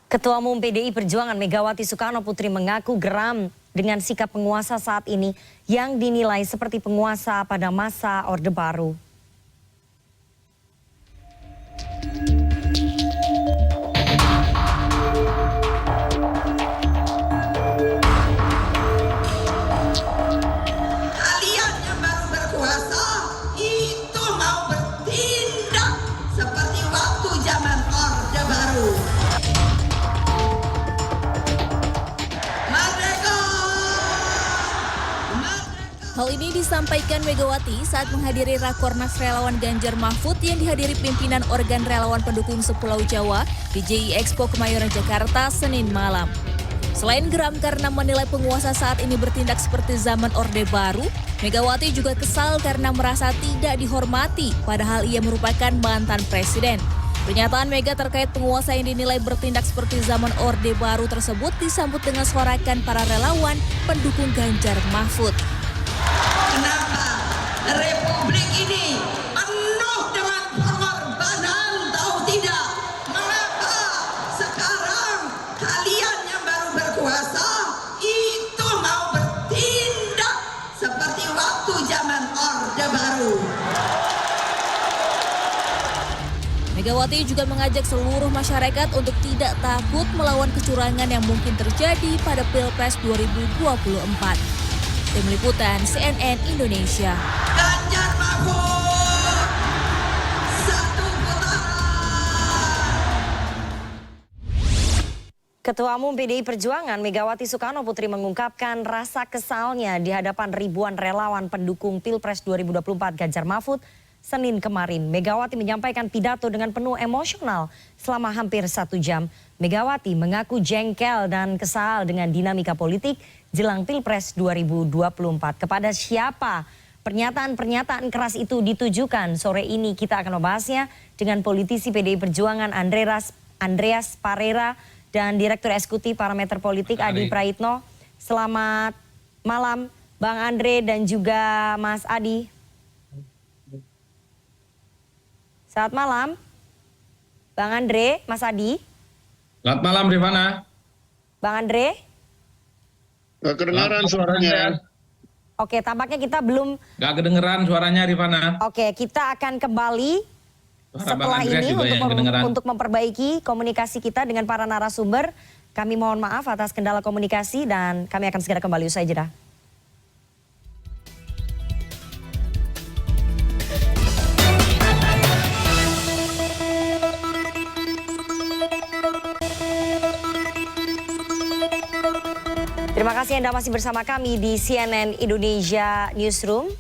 Ketua Umum PDI Perjuangan Megawati Soekarno Putri mengaku geram dengan sikap penguasa saat ini yang dinilai seperti penguasa pada masa Orde Baru. Kalian yang baru berkuasa itu mau bertindak seperti waktu zaman Orde Baru. Hal ini disampaikan Megawati saat menghadiri Rakornas Relawan Ganjar Mahfud yang dihadiri pimpinan organ relawan pendukung sepulau Jawa di JI Expo Kemayoran Jakarta Senin malam. Selain geram karena menilai penguasa saat ini bertindak seperti zaman Orde Baru, Megawati juga kesal karena merasa tidak dihormati padahal ia merupakan mantan presiden. Pernyataan Mega terkait penguasa yang dinilai bertindak seperti zaman Orde Baru tersebut disambut dengan sorakan para relawan pendukung Ganjar Mahfud. Kenapa Republik ini penuh dengan pengorbanan, tahu tidak? Mengapa sekarang kalian yang baru berkuasa itu mau bertindak seperti waktu zaman Orde Baru? Megawati juga mengajak seluruh masyarakat untuk tidak takut melawan kecurangan yang mungkin terjadi pada Pilpres 2024. Tim Liputan CNN Indonesia. Ganjar Mahfud, satu putaran. Ketua Umum PDI Perjuangan Megawati Soekarno Putri mengungkapkan rasa kesalnya di hadapan ribuan relawan pendukung Pilpres 2024 Ganjar Mahfud Senin kemarin. Megawati menyampaikan pidato dengan penuh emosional selama hampir 1 jam. Megawati mengaku jengkel dan kesal dengan dinamika politik jelang Pilpres 2024. Kepada siapa pernyataan-pernyataan keras itu ditujukan? Sore ini kita akan membahasnya dengan politisi PDI Perjuangan Andreas Parera dan Direktur Eksekutif Parameter Politik Adi Praitno. Selamat malam Bang Andre dan juga Mas Adi. Selamat malam, Bang Andre, Mas Adi. Selamat malam, Rifana. Bang Andre. Gak kedengaran suaranya. Oke, tampaknya kita belum. Gak kedengeran suaranya, Rifana. Oke, kita akan kembali setelah ini untuk memperbaiki komunikasi kita dengan para narasumber. Kami mohon maaf atas kendala komunikasi dan kami akan segera kembali usai jeda. Terima kasih Anda masih bersama kami di CNN Indonesia Newsroom.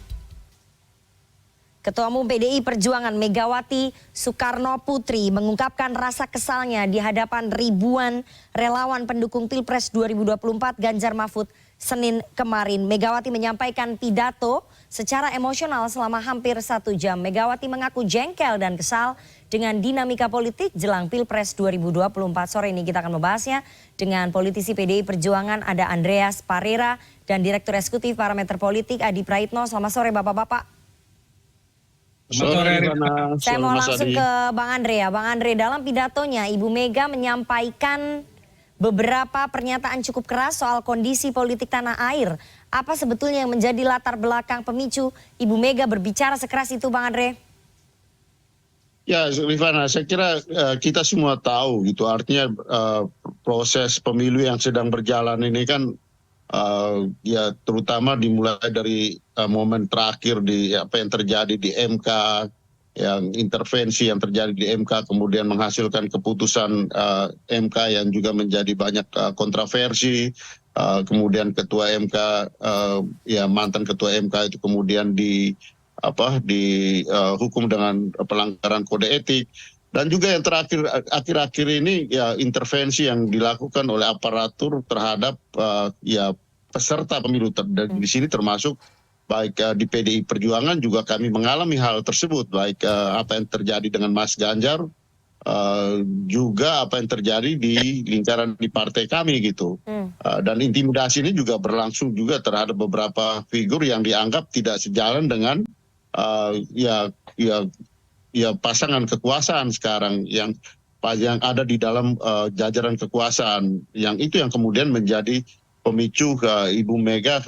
Ketua Umum PDI Perjuangan Megawati Soekarno Putri mengungkapkan rasa kesalnya di hadapan ribuan relawan pendukung Pilpres 2024 Ganjar Mahfud Senin kemarin. Megawati menyampaikan pidato secara emosional selama hampir 1 jam. Megawati mengaku jengkel dan kesal dengan dinamika politik jelang Pilpres 2024. Sore ini kita akan membahasnya dengan politisi PDI Perjuangan ada Andreas Parera dan Direktur Eksekutif Parameter Politik Adi Praitno. Selamat sore Bapak-Bapak. Sore, Saya mau langsung ke Bang Andre ya. Bang Andre, dalam pidatonya Ibu Mega menyampaikan beberapa pernyataan cukup keras soal kondisi politik tanah air. Apa sebetulnya yang menjadi latar belakang pemicu Ibu Mega berbicara sekeras itu Bang Andre? Ya, Rifana, saya kira kita semua tahu gitu. Artinya proses pemilu yang sedang berjalan ini kan ya terutama dimulai dari momen terakhir di apa yang terjadi di MK, yang intervensi yang terjadi di MK kemudian menghasilkan keputusan MK yang juga menjadi banyak kontroversi. Kemudian ketua MK, ya mantan ketua MK itu kemudian dihukum dengan pelanggaran kode etik, dan juga yang terakhir akhir-akhir ini ya intervensi yang dilakukan oleh aparatur terhadap ya peserta pemilu. Dan di sini termasuk baik di PDI Perjuangan juga kami mengalami hal tersebut, baik apa yang terjadi dengan Mas Ganjar, juga apa yang terjadi di lingkaran di partai kami gitu. Dan intimidasi ini juga berlangsung juga terhadap beberapa figur yang dianggap tidak sejalan dengan ya pasangan kekuasaan sekarang, yang yang ada di dalam jajaran kekuasaan, yang itu yang kemudian menjadi pemicu Ibu Mega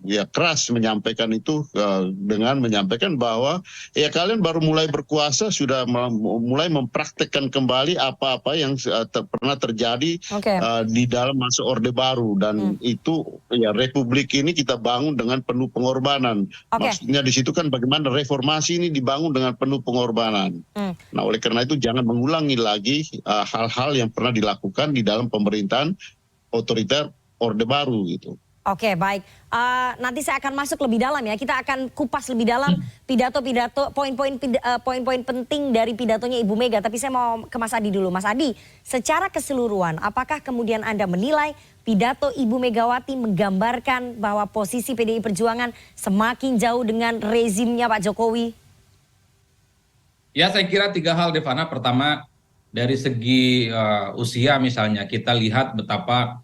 ya keras menyampaikan itu dengan menyampaikan bahwa ya kalian baru mulai berkuasa sudah mulai mempraktekkan kembali apa-apa yang pernah terjadi di dalam masa Orde Baru, dan itu ya republik ini kita bangun dengan penuh pengorbanan. Maksudnya di situ kan bagaimana reformasi ini dibangun dengan penuh pengorbanan. Nah, oleh karena itu jangan mengulangi lagi hal-hal yang pernah dilakukan di dalam pemerintahan otoriter Orde Baru gitu. Oke, baik. Nanti saya akan masuk lebih dalam ya. Kita akan kupas lebih dalam pidato-pidato, poin-poin penting dari pidatonya Ibu Mega. Tapi saya mau ke Mas Adi dulu. Mas Adi, secara keseluruhan, apakah kemudian Anda menilai pidato Ibu Megawati menggambarkan bahwa posisi PDI Perjuangan semakin jauh dengan rezimnya Pak Jokowi? Ya, saya kira 3 hal, Devana. Pertama, dari segi usia misalnya, kita lihat betapa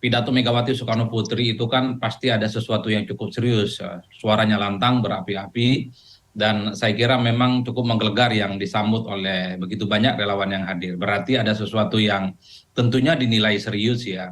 pidato Megawati Soekarno Putri itu kan pasti ada sesuatu yang cukup serius. Suaranya lantang, berapi-api, dan saya kira memang cukup menggelegar yang disambut oleh begitu banyak relawan yang hadir. Berarti ada sesuatu yang tentunya dinilai serius ya.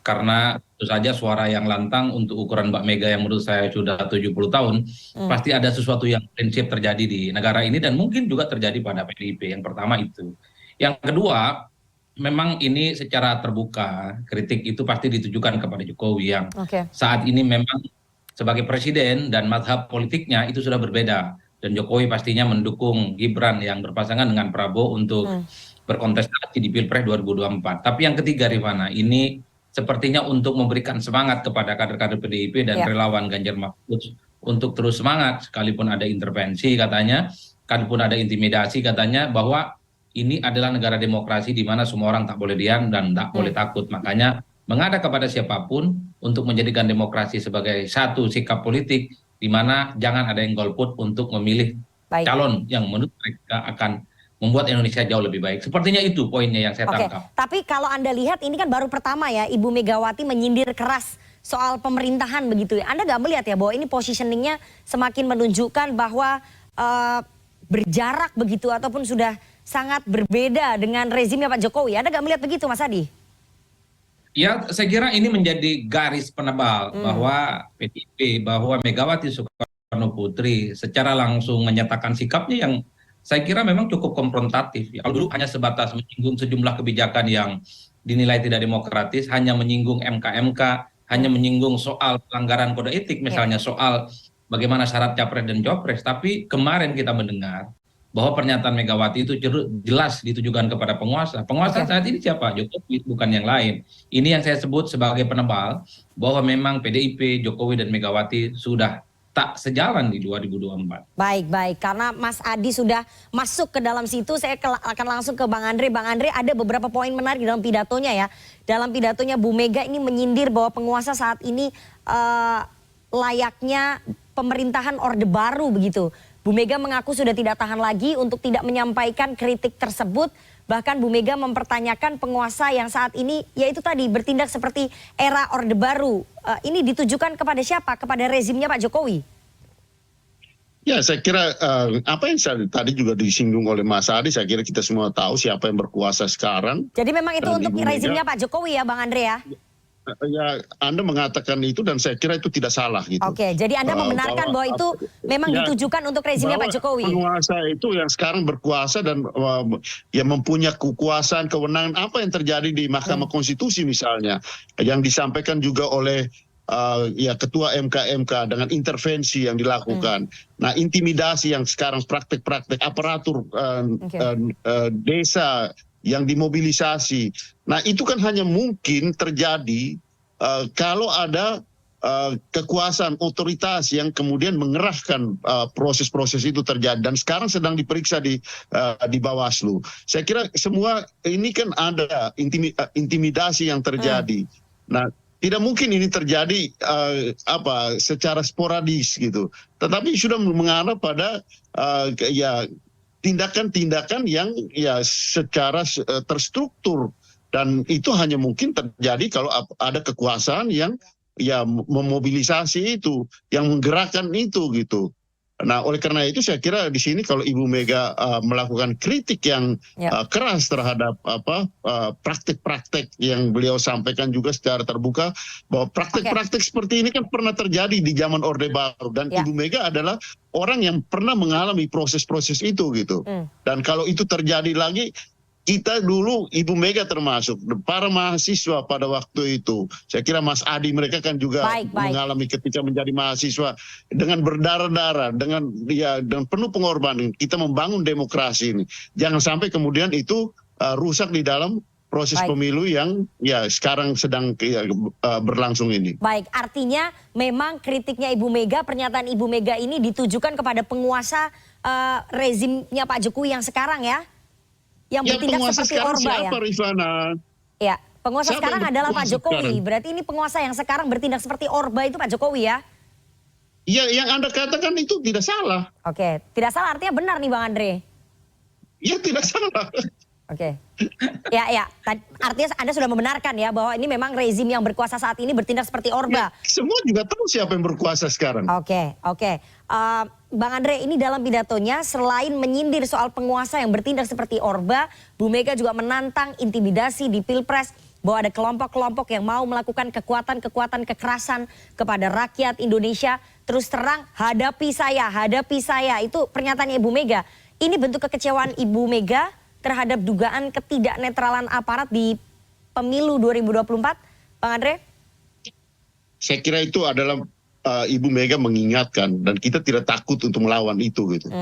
Karena tentu saja suara yang lantang untuk ukuran Mbak Mega yang menurut saya sudah 70 tahun, pasti ada sesuatu yang prinsip terjadi di negara ini dan mungkin juga terjadi pada PDIP. Yang pertama itu. Yang kedua, memang ini secara terbuka, kritik itu pasti ditujukan kepada Jokowi yang saat ini memang sebagai presiden dan mazhab politiknya itu sudah berbeda. Dan Jokowi pastinya mendukung Gibran yang berpasangan dengan Prabowo untuk berkontestasi di Pilpres 2024. Tapi yang ketiga, Rifana, ini sepertinya untuk memberikan semangat kepada kader-kader PDIP dan relawan Ganjar Mahfud untuk terus semangat, sekalipun ada intervensi katanya, sekalipun ada intimidasi katanya, bahwa ini adalah negara demokrasi di mana semua orang tak boleh diam dan tak boleh takut. Makanya mengada kepada siapapun untuk menjadikan demokrasi sebagai satu sikap politik di mana jangan ada yang golput untuk memilih calon yang menurut mereka akan membuat Indonesia jauh lebih baik. Sepertinya itu poinnya yang saya tangkap. Tapi kalau Anda lihat ini kan baru pertama ya Ibu Megawati menyindir keras soal pemerintahan begitu ya. Anda nggak melihat ya bahwa ini positioningnya semakin menunjukkan bahwa berjarak begitu ataupun sudah sangat berbeda dengan rezimnya Pak Jokowi. Anda nggak melihat begitu, Mas Adi? Ya, saya kira ini menjadi garis penebal bahwa PDIP, bahwa Megawati Soekarno Putri secara langsung menyatakan sikapnya yang saya kira memang cukup konfrontatif. Kalau dulu hanya sebatas menyinggung sejumlah kebijakan yang dinilai tidak demokratis, hanya menyinggung MK-MK, hanya menyinggung soal pelanggaran kode etik, misalnya soal bagaimana syarat capres dan copres. Tapi kemarin kita mendengar bahwa pernyataan Megawati itu jelas ditujukan kepada penguasa. Penguasa saat ini siapa? Jokowi, bukan yang lain. Ini yang saya sebut sebagai penebal bahwa memang PDIP, Jokowi dan Megawati sudah tak sejalan di 2024. Baik. Karena Mas Adi sudah masuk ke dalam situ, saya akan langsung ke Bang Andre. Bang Andre, ada beberapa poin menarik dalam pidatonya ya. Dalam pidatonya Bu Mega ini menyindir bahwa penguasa saat ini layaknya pemerintahan Orde Baru begitu. Bu Mega mengaku sudah tidak tahan lagi untuk tidak menyampaikan kritik tersebut. Bahkan Bu Mega mempertanyakan penguasa yang saat ini yaitu tadi bertindak seperti era Orde Baru. Ini ditujukan kepada siapa? Kepada rezimnya Pak Jokowi? Ya, saya kira apa yang tadi juga disinggung oleh Mas Adi, saya kira kita semua tahu siapa yang berkuasa sekarang. Jadi memang itu untuk rezimnya Pak Jokowi ya Bang Andre ya? Ya, Anda mengatakan itu dan saya kira itu tidak salah gitu. Oke, jadi Anda membenarkan bahwa itu memang ditujukan untuk rezimnya Pak Jokowi. Penguasa itu yang sekarang berkuasa dan yang mempunyai kekuasaan, kewenangan apa yang terjadi di Mahkamah Konstitusi misalnya, yang disampaikan juga oleh ketua MK-MK dengan intervensi yang dilakukan. Nah, intimidasi yang sekarang praktek-praktek aparatur desa yang dimobilisasi. Nah, itu kan hanya mungkin terjadi kalau ada kekuasaan otoritas yang kemudian mengerahkan proses-proses itu terjadi, dan sekarang sedang diperiksa di Bawaslu. Saya kira semua ini kan ada intimidasi yang terjadi. Nah, tidak mungkin ini terjadi secara sporadis gitu. Tetapi sudah mengarah pada tindakan-tindakan yang secara terstruktur, dan itu hanya mungkin terjadi kalau ada kekuasaan yang memobilisasi itu, yang menggerakkan itu gitu. Nah, oleh karena itu saya kira di sini kalau Ibu Mega melakukan kritik yang keras terhadap praktik-praktik yang beliau sampaikan juga secara terbuka, bahwa praktik-praktik seperti ini kan pernah terjadi di zaman Orde Baru, dan Ibu Mega adalah orang yang pernah mengalami proses-proses itu gitu. Dan kalau itu terjadi lagi, kita dulu, Ibu Mega termasuk, para mahasiswa pada waktu itu, saya kira Mas Adi mereka kan juga mengalami ketika menjadi mahasiswa dengan berdarah-darah, dengan penuh pengorbanan, kita membangun demokrasi ini. Jangan sampai kemudian itu rusak di dalam proses pemilu yang sekarang sedang berlangsung ini. Baik, artinya memang kritiknya Ibu Mega, pernyataan Ibu Mega ini ditujukan kepada penguasa rezimnya Pak Jokowi yang sekarang ya? Yang bertindak seperti Orba ya? Siapa, Rifana? Ya, penguasa Siapa sekarang adalah Pak Jokowi. sekarang? Berarti ini penguasa yang sekarang bertindak seperti Orba itu Pak Jokowi ya? Ya, yang Anda katakan itu tidak salah. Oke, tidak salah artinya benar nih Bang Andre. Ya, tidak salah. Oke. Ya. Artinya Anda sudah membenarkan ya bahwa ini memang rezim yang berkuasa saat ini bertindak seperti Orba. Ya, semua juga tahu siapa yang berkuasa sekarang. Oke. Bang Andre, ini dalam pidatonya selain menyindir soal penguasa yang bertindak seperti Orba, Bu Mega juga menantang intimidasi di Pilpres bahwa ada kelompok-kelompok yang mau melakukan kekuatan kekerasan kepada rakyat Indonesia. Terus terang, hadapi saya. Itu pernyataannya Ibu Mega. Ini bentuk kekecewaan Ibu Mega terhadap dugaan ketidaknetralan aparat di pemilu 2024, Bang Andre? Saya kira itu adalah Ibu Mega mengingatkan, dan kita tidak takut untuk melawan itu gitu.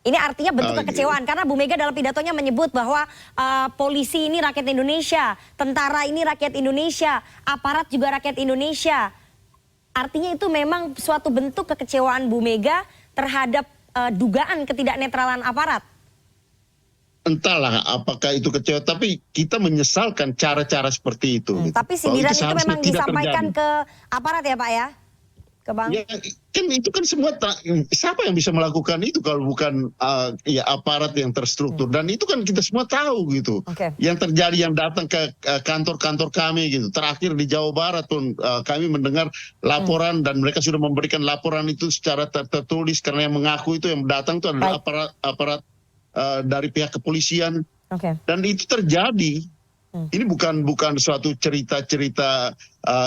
Ini artinya bentuk kekecewaan karena Bu Mega dalam pidatonya menyebut bahwa polisi ini rakyat Indonesia, tentara ini rakyat Indonesia, aparat juga rakyat Indonesia. Artinya itu memang suatu bentuk kekecewaan Bu Mega terhadap dugaan ketidaknetralan aparat. Entahlah apakah itu kecewa, tapi kita menyesalkan cara-cara seperti itu. Gitu. Tapi sindiran itu memang disampaikan ke aparat ya Pak ya? Ke Bang? Ya, kan itu kan semua, siapa yang bisa melakukan itu kalau bukan aparat yang terstruktur. Dan itu kan kita semua tahu gitu. Yang terjadi, yang datang ke kantor-kantor kami gitu. Terakhir di Jawa Barat pun kami mendengar laporan dan mereka sudah memberikan laporan itu secara tertulis, karena yang mengaku itu yang datang itu adalah aparat dari pihak kepolisian. Dan itu terjadi. Ini bukan suatu cerita-cerita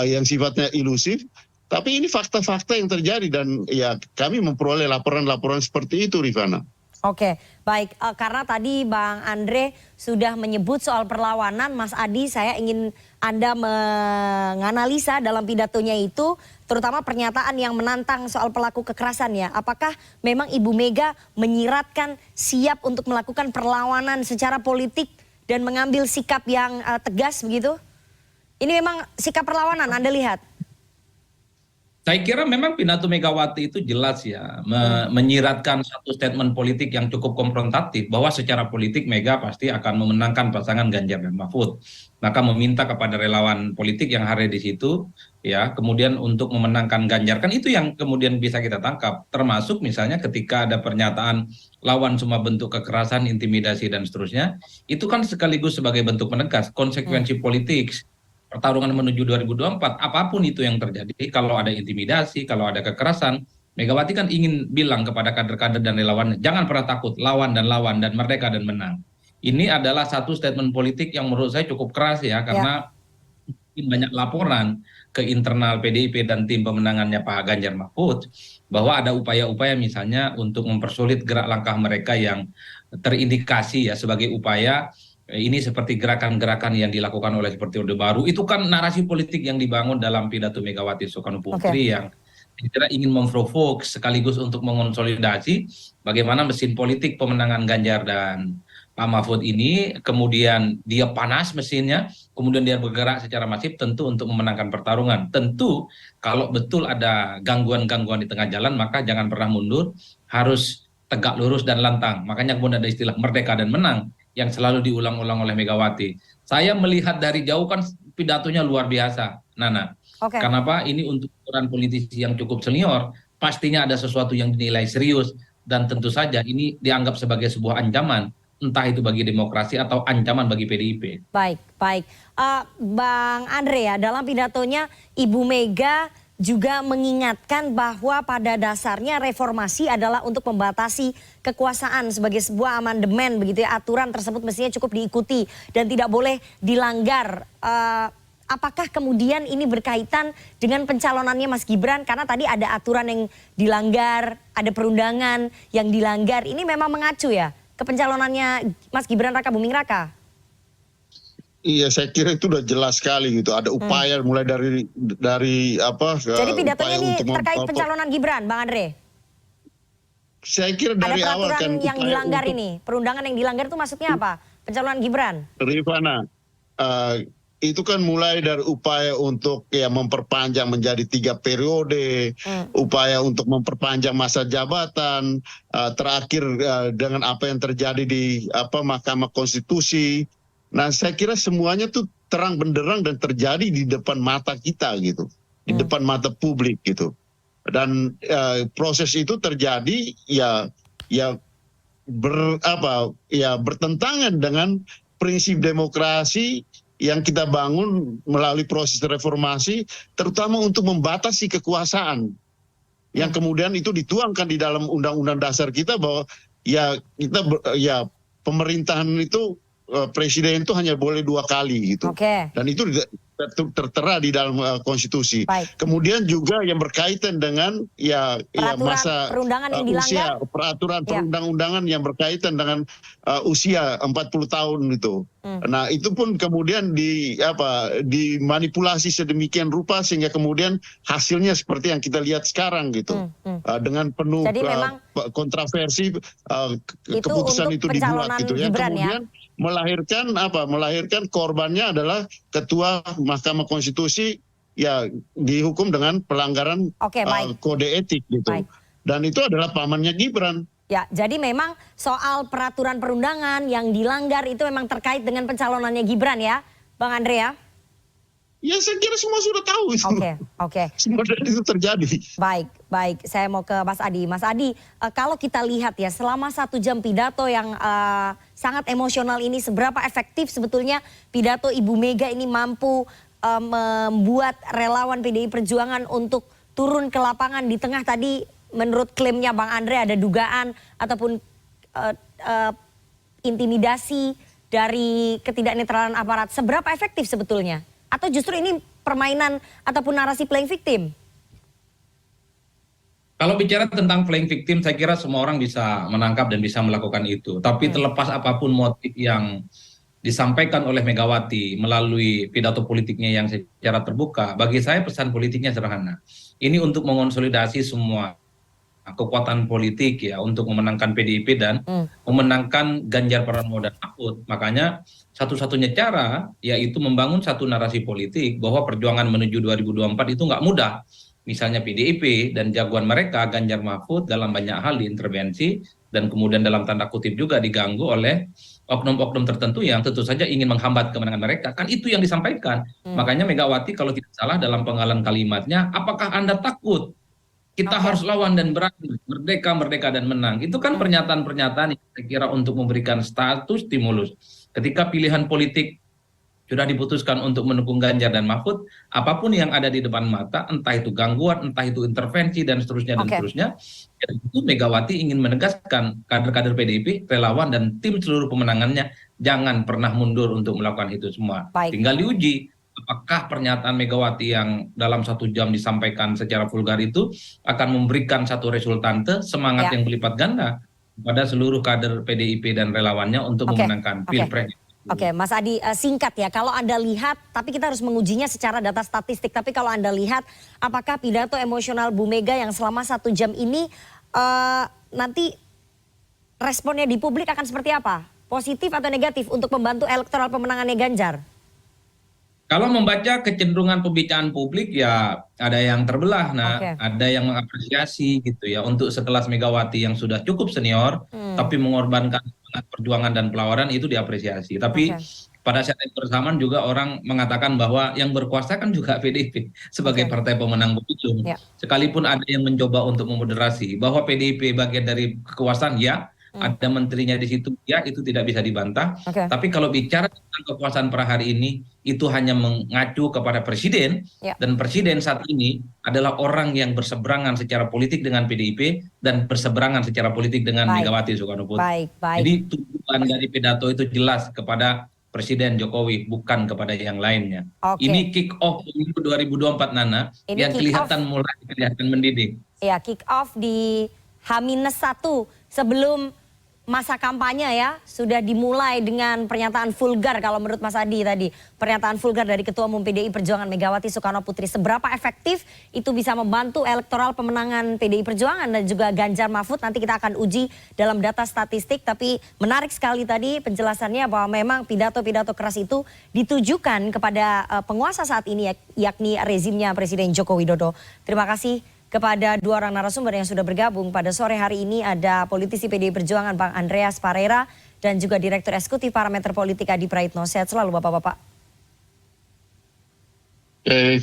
yang sifatnya ilusif, tapi ini fakta-fakta yang terjadi, dan ya kami memperoleh laporan-laporan seperti itu, Rifana. Oke, baik. Karena tadi Bang Andre sudah menyebut soal perlawanan, Mas Adi, saya ingin Anda menganalisa dalam pidatonya itu, terutama pernyataan yang menantang soal pelaku kekerasan ya. Apakah memang Ibu Mega menyiratkan siap untuk melakukan perlawanan secara politik dan mengambil sikap yang tegas begitu? Ini memang sikap perlawanan Anda lihat? Saya kira memang pidato Megawati itu jelas ya, menyiratkan satu statement politik yang cukup konfrontatif bahwa secara politik Mega pasti akan memenangkan pasangan Ganjar dan Mahfud. Maka meminta kepada relawan politik yang hadir di situ ya, kemudian untuk memenangkan Ganjar, kan itu yang kemudian bisa kita tangkap. Termasuk misalnya ketika ada pernyataan lawan semua bentuk kekerasan, intimidasi dan seterusnya, itu kan sekaligus sebagai bentuk menegas konsekuensi politik pertarungan menuju 2024, apapun itu yang terjadi, kalau ada intimidasi, kalau ada kekerasan, Megawati kan ingin bilang kepada kader-kader dan relawan, jangan pernah takut, lawan dan merdeka dan menang. Ini adalah satu statement politik yang menurut saya cukup keras ya, karena banyak laporan ke internal PDIP dan tim pemenangannya Pak Ganjar Mahfud, bahwa ada upaya-upaya misalnya untuk mempersulit gerak langkah mereka yang terindikasi ya sebagai upaya ini seperti gerakan-gerakan yang dilakukan oleh seperti Orde Baru. Itu kan narasi politik yang dibangun dalam pidato Megawati Soekarno Putri yang kira ingin memprovok sekaligus untuk mengonsolidasi bagaimana mesin politik pemenangan Ganjar dan Pak Mahfud ini, kemudian dia panas mesinnya, kemudian dia bergerak secara masif tentu untuk memenangkan pertarungan. Tentu kalau betul ada gangguan-gangguan di tengah jalan, maka jangan pernah mundur, harus tegak lurus dan lantang. Makanya kemudian ada istilah merdeka dan menang yang selalu diulang-ulang oleh Megawati. Saya melihat dari jauh kan pidatonya luar biasa, Nana. Kenapa? Ini untuk ukuran politisi yang cukup senior, pastinya ada sesuatu yang dinilai serius, dan tentu saja ini dianggap sebagai sebuah ancaman, entah itu bagi demokrasi atau ancaman bagi PDIP. Baik. Bang Andre ya, dalam pidatonya Ibu Mega juga mengingatkan bahwa pada dasarnya reformasi adalah untuk membatasi kekuasaan sebagai sebuah amandemen begitu ya. Aturan tersebut mestinya cukup diikuti dan tidak boleh dilanggar. Apakah kemudian ini berkaitan dengan pencalonannya Mas Gibran? Karena tadi ada aturan yang dilanggar, ada perundangan yang dilanggar. Ini memang mengacu ya ke pencalonannya Mas Gibran Raka Buming Raka? Iya, saya kira itu udah jelas sekali gitu. Ada upaya mulai dari apa? Jadi pidatonya ini untuk terkait pencalonan Gibran, Bang Andre? Saya kira Ada dari awal peraturan kan yang dilanggar ini, perundangan yang dilanggar itu maksudnya apa? Pencalonan Gibran? Rifana, itu kan mulai dari upaya untuk ya memperpanjang menjadi 3 periode, upaya untuk memperpanjang masa jabatan, terakhir dengan apa yang terjadi di Mahkamah Konstitusi. Nah, saya kira semuanya tuh terang benderang dan terjadi di depan mata kita gitu, di depan mata publik gitu. Dan proses itu terjadi bertentangan dengan prinsip demokrasi yang kita bangun melalui proses reformasi, terutama untuk membatasi kekuasaan. Yang kemudian itu dituangkan di dalam Undang-Undang Dasar kita bahwa pemerintahan itu presiden itu hanya boleh 2 kali gitu. Dan itu tertera di dalam konstitusi. Baik. Kemudian juga yang berkaitan dengan masa perundangan yang dilanggar, usia, peraturan perundang-undangan yang berkaitan dengan usia 40 tahun itu. Nah, itu pun kemudian dimanipulasi sedemikian rupa sehingga kemudian hasilnya seperti yang kita lihat sekarang gitu. Dengan penuh kontroversi keputusan itu dibuat gitu ya. Kemudian melahirkan korbannya adalah ketua Mahkamah Konstitusi dihukum dengan pelanggaran kode etik gitu. Dan itu adalah pamannya Gibran. Ya, jadi memang soal peraturan perundangan yang dilanggar itu memang terkait dengan pencalonannya Gibran ya, Bang Andre ya? Ya, saya kira semua sudah tahu itu. Oke. Semua itu terjadi. Baik. Saya mau ke Mas Adi. Mas Adi, kalau kita lihat ya selama 1 jam pidato yang sangat emosional ini, seberapa efektif sebetulnya pidato Ibu Mega ini mampu membuat relawan PDI Perjuangan untuk turun ke lapangan di tengah tadi menurut klaimnya Bang Andre ada dugaan ataupun intimidasi dari ketidaknetralan aparat. Seberapa efektif sebetulnya? Atau justru ini permainan ataupun narasi playing victim? Kalau bicara tentang playing victim, saya kira semua orang bisa menangkap dan bisa melakukan itu. Tapi terlepas apapun motif yang disampaikan oleh Megawati melalui pidato politiknya yang secara terbuka, bagi saya pesan politiknya sederhana. Ini untuk mengonsolidasi semua kekuatan politik ya untuk memenangkan PDIP dan memenangkan Ganjar Pranowo dan Mahfud. Makanya satu-satunya cara yaitu membangun satu narasi politik bahwa perjuangan menuju 2024 itu nggak mudah. Misalnya PDIP dan jagoan mereka Ganjar Mahfud dalam banyak hal diintervensi dan kemudian dalam tanda kutip juga diganggu oleh oknum-oknum tertentu yang tentu saja ingin menghambat kemenangan mereka. Kan itu yang disampaikan. Makanya Megawati kalau tidak salah dalam penggalan kalimatnya, apakah Anda takut? Kita harus lawan dan berani, merdeka dan menang. Itu kan pernyataan-pernyataan yang saya kira untuk memberikan status stimulus. Ketika pilihan politik sudah diputuskan untuk mendukung Ganjar dan Mahfud, apapun yang ada di depan mata, entah itu gangguan, entah itu intervensi dan seterusnya itu Megawati ingin menegaskan kader-kader PDIP, relawan dan tim seluruh pemenangannya jangan pernah mundur untuk melakukan itu semua. Tinggal diuji. Apakah pernyataan Megawati yang dalam 1 jam disampaikan secara vulgar itu akan memberikan satu resultante semangat yang berlipat ganda pada seluruh kader PDIP dan relawannya untuk memenangkan Pilpres. Oke, Mas Adi, singkat ya. Kalau Anda lihat, tapi kita harus mengujinya secara data statistik. Tapi kalau Anda lihat, apakah pidato emosional Bu Mega yang selama 1 jam ini nanti responnya di publik akan seperti apa? Positif atau negatif untuk membantu elektoral pemenangannya Ganjar? Kalau membaca kecenderungan pembicaraan publik ya ada yang terbelah, ada yang mengapresiasi gitu ya untuk sekelas Megawati yang sudah cukup senior tapi mengorbankan perjuangan dan pelawaran itu diapresiasi. Tapi pada saat yang bersamaan juga orang mengatakan bahwa yang berkuasa kan juga PDIP sebagai partai pemenang pemilu. Sekalipun ada yang mencoba untuk memoderasi bahwa PDIP bagian dari kekuasaan ada menterinya di situ itu tidak bisa dibantah. Tapi kalau bicara tentang kekuasaan per hari ini itu hanya mengacu kepada presiden, Ya. dan presiden saat ini adalah orang yang berseberangan secara politik dengan PDIP dan berseberangan secara politik dengan Baik. Megawati Soekarno Putri. Baik. Jadi tujuan dari pidato itu jelas kepada Presiden Jokowi, bukan kepada yang lainnya. Oke. Ini kick off pemilu 2024, Nana, Ini yang kick kelihatan mulai kelihatan mendidik. Ya, kick off di H-1 sebelum masa kampanye ya, sudah dimulai dengan pernyataan vulgar kalau menurut Mas Adi tadi. Pernyataan vulgar dari Ketua Umum PDI Perjuangan Megawati Soekarno Putri. Seberapa efektif itu bisa membantu elektoral pemenangan PDI Perjuangan dan juga Ganjar Mahfud, nanti kita akan uji dalam data statistik. Tapi menarik sekali tadi penjelasannya bahwa memang pidato-pidato keras itu ditujukan kepada penguasa saat ini, yakni rezimnya Presiden Joko Widodo. Terima kasih kepada dua orang narasumber yang sudah bergabung pada sore hari ini. Ada politisi PDI Perjuangan Bang Andreas Parera dan juga Direktur Eksekutif Parameter Politik Adi Praitno. Sehat selalu Bapak-Bapak. Oke.